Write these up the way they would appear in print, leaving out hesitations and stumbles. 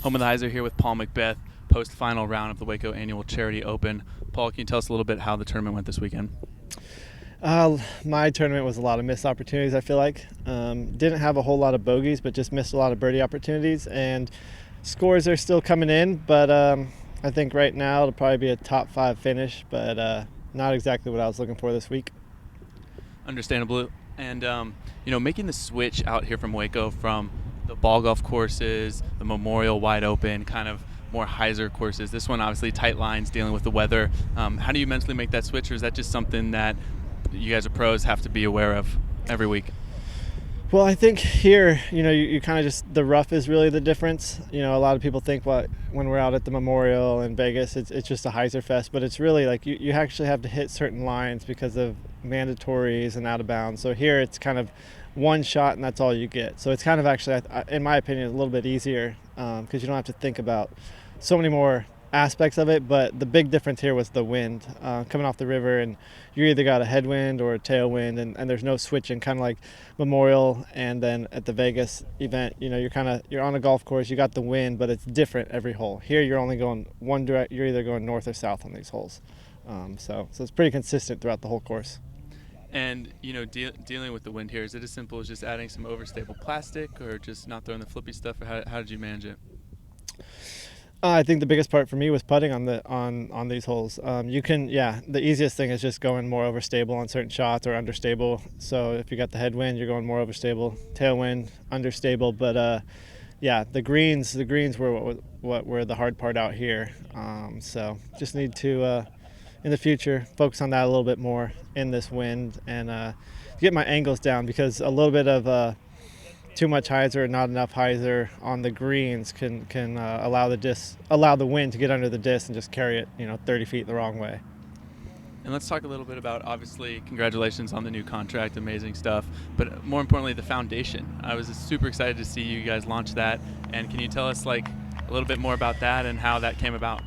Home of the Heiser here with Paul McBeth, post-final round of the Waco Annual Charity Open. Paul, can you tell us a little bit how the tournament went this weekend? My tournament was a lot of missed opportunities, I feel like. Didn't have a whole lot of bogeys, but just missed a lot of birdie opportunities. And scores are still coming in, but I think right now it'll probably be a top 5 finish, but not exactly what I was looking for this week. Understandable. And, making the switch out here from Waco from the ball golf courses, the Memorial wide open, kind of more Heiser courses. This one, obviously, tight lines, dealing with the weather. How do you mentally make that switch, or is that just something that you guys are pros have to be aware of every week? Well, I think here, you kind of just, the rough is really the difference. A lot of people think when we're out at the Memorial in Vegas, it's just a Heiser fest, but it's really like you actually have to hit certain lines because of mandatories and out of bounds. So here it's kind of one shot and that's all you get. So it's kind of actually, in my opinion, a little bit easier because you don't have to think about so many more aspects of it. But the big difference here was the wind coming off the river, and you either got a headwind or a tailwind, and there's no switching, kind of like Memorial. And then at the Vegas event, you're on a golf course, you got the wind, but it's different every hole. Here you're only going one direct, you're either going north or south on these holes. So it's pretty consistent throughout the whole course. And, dealing with the wind here, is it as simple as just adding some overstable plastic, or just not throwing the flippy stuff, or how did you manage it? I think the biggest part for me was putting on these holes. The easiest thing is just going more overstable on certain shots or understable. So if you got the headwind, you're going more overstable. Tailwind, understable. But the greens were what were the hard part out here. So just need to in the future focus on that a little bit more in this wind and get my angles down, because a little bit of too much Heiser, not enough Heiser on the greens can allow the wind to get under the disc and just carry it 30 feet the wrong way. And let's talk a little bit about, obviously, congratulations on the new contract, amazing stuff, but more importantly, the foundation. I was super excited to see you guys launch that, and can you tell us a little bit more about that and how that came about?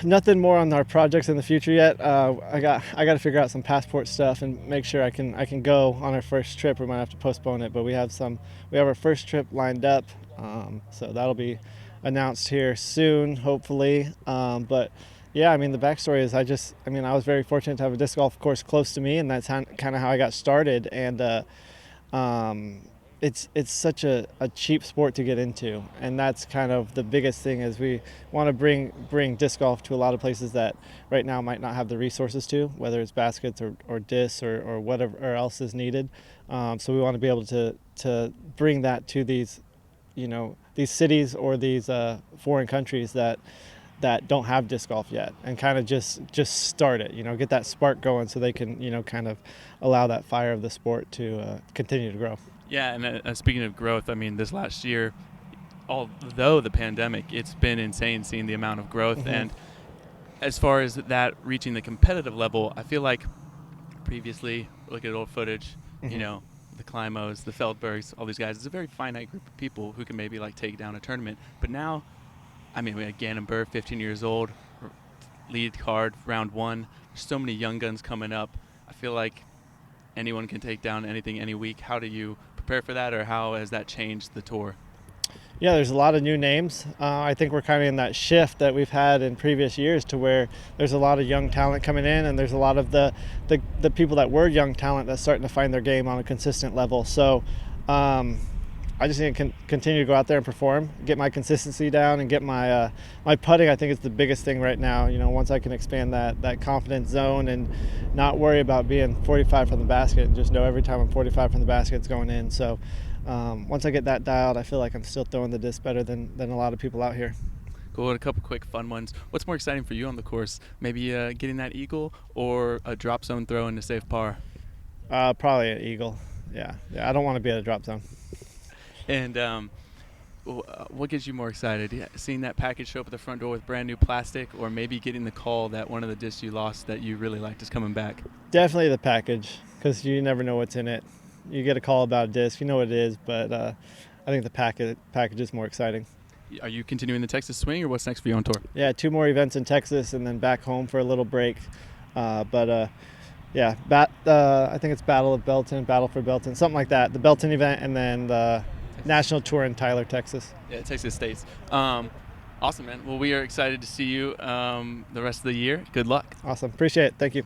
Nothing more on our projects in the future yet. I got to figure out some passport stuff and make sure I can go on our first trip. We might have to postpone it, but we have our first trip lined up, so that'll be announced here soon, hopefully. But yeah, the backstory is I was very fortunate to have a disc golf course close to me, and that's kind of how I got started. And it's such a cheap sport to get into, and that's kind of the biggest thing, is we want to bring disc golf to a lot of places that right now might not have the resources to, whether it's baskets or discs or whatever else is needed. So we want to be able to bring that to these cities or these foreign countries that don't have disc golf yet, and kind of just start it, get that spark going so they can kind of allow that fire of the sport to continue to grow. Yeah, and speaking of growth, this last year, although the pandemic, it's been insane seeing the amount of growth. Mm-hmm. And as far as that reaching the competitive level, I feel like previously, look at old footage, mm-hmm. The Climos, the Feldbergs, all these guys, it's a very finite group of people who can maybe take down a tournament. But now, we had Gannon Burr, 15 years old, lead card, round 1. There's so many young guns coming up. I feel like anyone can take down anything any week. How do you prepare for that, or how has that changed the tour? Yeah, there's a lot of new names. I think we're kind of in that shift that we've had in previous years, to where there's a lot of young talent coming in, and there's a lot of the people that were young talent that's starting to find their game on a consistent level. So I just need to continue to go out there and perform, get my consistency down, and get my putting. I think is the biggest thing right now. Once I can expand that confidence zone and not worry about being 45 from the basket, and just know every time I'm 45 from the basket, it's going in. So once I get that dialed, I feel like I'm still throwing the disc better than a lot of people out here. Cool. And a couple quick fun ones. What's more exciting for you on the course? Maybe getting that eagle, or a drop zone throw in to save par? Probably an eagle. Yeah. I don't want to be at a drop zone. And what gets you more excited? Seeing that package show up at the front door with brand new plastic, or maybe getting the call that one of the discs you lost that you really liked is coming back? Definitely the package, because you never know what's in it. You get a call about a disc, you know what it is, but I think the package is more exciting. Are you continuing the Texas swing, or what's next for you on tour? Yeah, 2 more events in Texas and then back home for a little break. I think it's Battle for Belton, something like that. The Belton event, and then the national tour in Tyler, Texas. Yeah, Texas States. Awesome, man. Well, we are excited to see you the rest of the year. Good luck. Awesome. Appreciate it. Thank you.